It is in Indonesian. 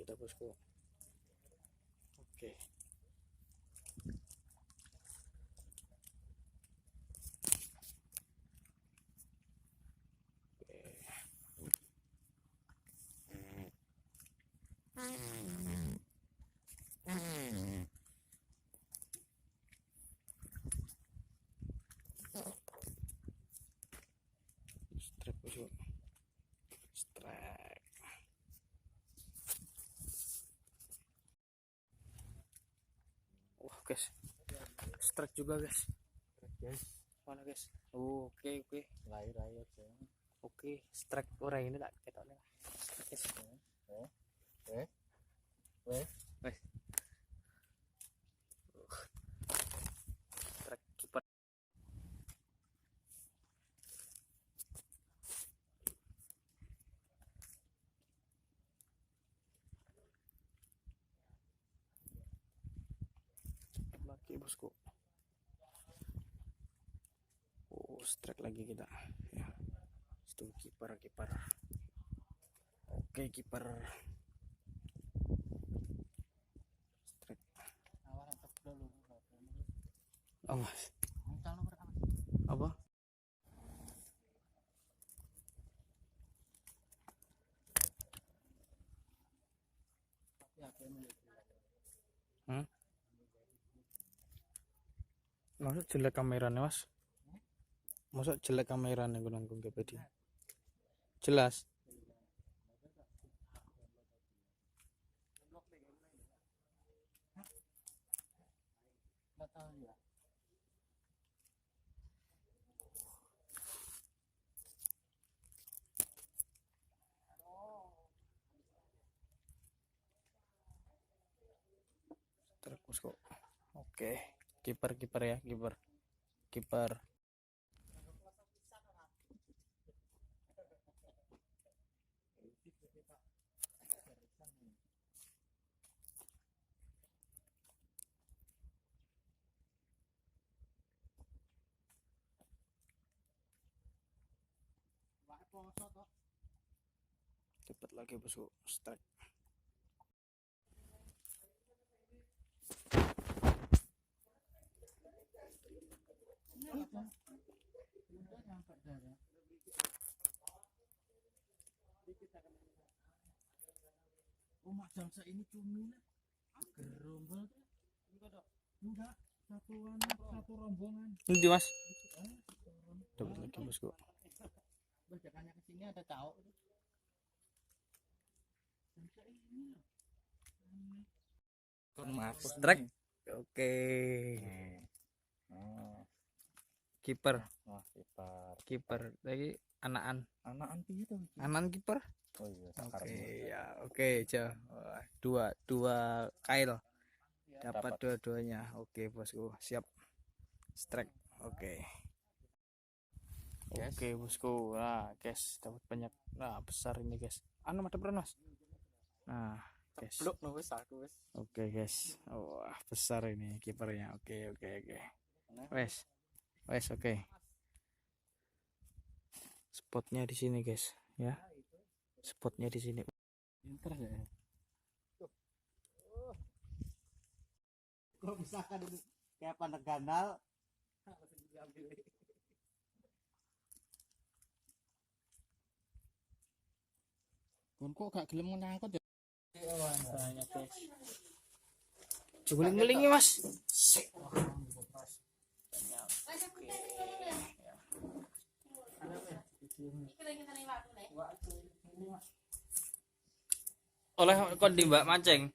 kita bosku. Oke. Strap bosku. Strap. Wah guys, strap juga guys. Guys, Mana guys? Oke oke. lahir aja. Oke, strap orang ini tak ketoknya. Guys. Weh. Strap kiper. Lagi bosku. Oh, strike lagi kita ya. Itu kiper. Oke, kiper. Strike. Awas. Apa? Maksud jelek kameranya mas? Maksud jelek kameranya gue nanggung GPD? Jelas. Terus kok. Oke, kiper ya, kiper. Cepet lagi bosku, start. Oh, macam saya ini cumi lah. Gerombol. Enggak, satu rombongan. Ini mas. Dapat lagi bosku. Berjalannya ke sini ada tahu. Strike. Oke. Kiper. Wah, Kiper. Lagi anakan piye to? Anan kiper. Oh iya, Oke ya. Oke, dua kail. Dapat dua-duanya. Oke, bosku. Siap. Strike. Oke. Yes. Oke, bosku. Nah, guys, dapat banyak. Nah, besar ini, guys. Anu ada peran, Mas. Nah, guys. Oke, guys. Wah, besar ini kipernya. Oke. Wes, oke. Spotnya di sini, guys, ya. Spotnya di sini. Pinter ya. Kok bisa kan kayak pandang ganal. Kon kok gak gelem nyangkut ya? Banyak, guys. Guling-gulingi, Mas. Oleh kon di Mbak mancing.